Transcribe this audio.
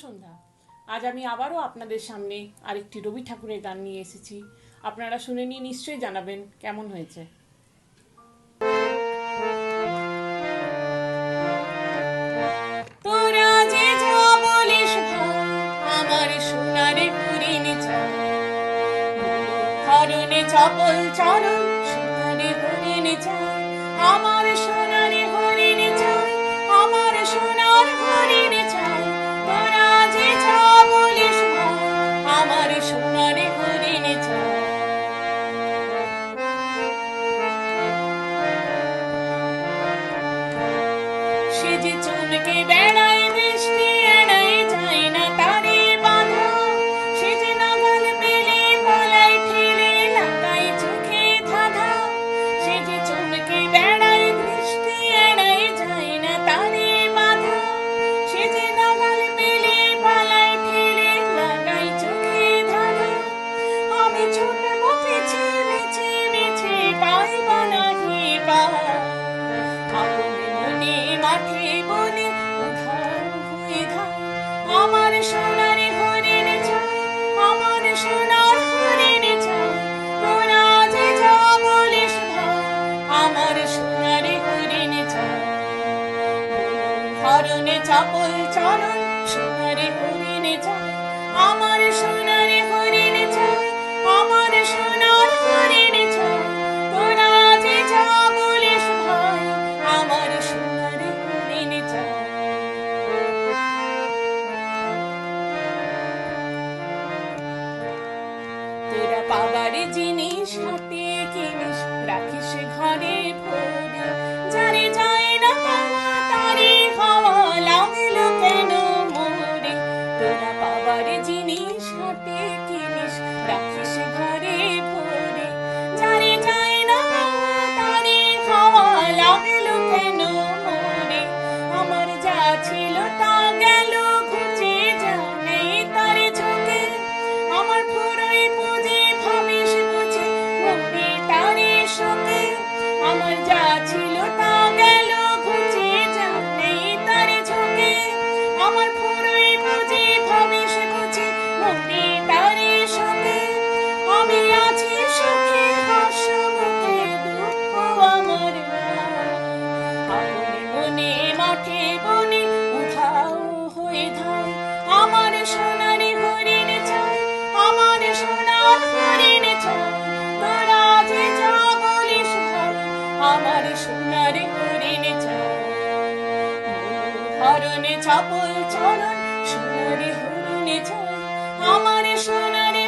সন্ধ্যা। আজ আমি আবারও আপনাদের সামনে আরেকটি রবি ঠাকুরের গান নিয়ে এসেছি। আপনারা শুনে নিয়ে নিশ্চয়ই জানাবেন কেমন হয়েছে। তোরা যে যা বলিস ভাই, আমার সোনারে হরিণী চাই, হরণে চপল চরণ সোনারে হরিণী চাই, আমার সোনারে হরিণী চাই, আমার সোনার হরিণী চাই। তোরা যে যা বলিস ভাই, আমার সোনারে হরিণী চাই। সে যে চুমকে বেড়ায় বৃষ্টি এড়াই যায় না তারে বাধা, সে যে নাগাল পেলে পালাই ঠেলে লাগাই চোখে ধাঁধা। সে যে চুমকে বেড়ায় বৃষ্টি এড়াই যায় না তারে বাধা, সে যে নাগাল পেলে পালাই ঠেলে লাগাই চোখে ধাঁধা। আমি ছোটবো পিছে বেছে বেছে পাইবা নাহি পাই, আপনে মনে মাঠে বনে উধাও হয়ে ধাই। আমার সোনারে হরিণ চাই, আমার সোনার হরিণ চাই। তোরা যে যা বলিস ভাই, আমার সোনারে হরিণ চাই। হরণে চাপল চরণ সোনারে হরিণ চাই, আমার সোনারে হরিণ চাই, আমার সোনার হরিণ চাই। তোরা যে যা বলিস ভাই, আমার সোনারে হরিণ চাই। তোরা পাবার জিনিস হাতে কিনিস রাখিস ঘরে ভরে, যারে যায় না পাওয়া তারে হওয়া লাগলো কেন মোরে। তোরা পাবার জিনিস হাতে কিনিস রাখিস ঘরে ভরে, যারে যায় না পাওয়া তারে হওয়া লাগলো কেন মোরে। আমার যা ছিল তা গেল ঘুচে, যা নেই তারে ঝোঁকে, আমার পুরোই পুঁজি ভাবিস বুঝি মরে তারে শোকে। আমার যা ছিল তা গেল ঘুচে, যা নেই তারে ঝোঁকে, আমার পুরোই পুঁজি ভাবিস বুঝি মরে তারে শোকে। আমি আছি সুখে হাস্য মুখে, দুঃখ আমার নাই, আপনে মনে মাঠে বনে উধাও হয়ে ধাই। আমার সোনারে হরিণ চাই, আমার সোনার হরিণ চাই। তোরা যে যা বলিস ভাই, আমার সোনারে হরিণ চাই। হরণে চাপল চরণ সোনারে হরিণ চাই, আমার সোনারে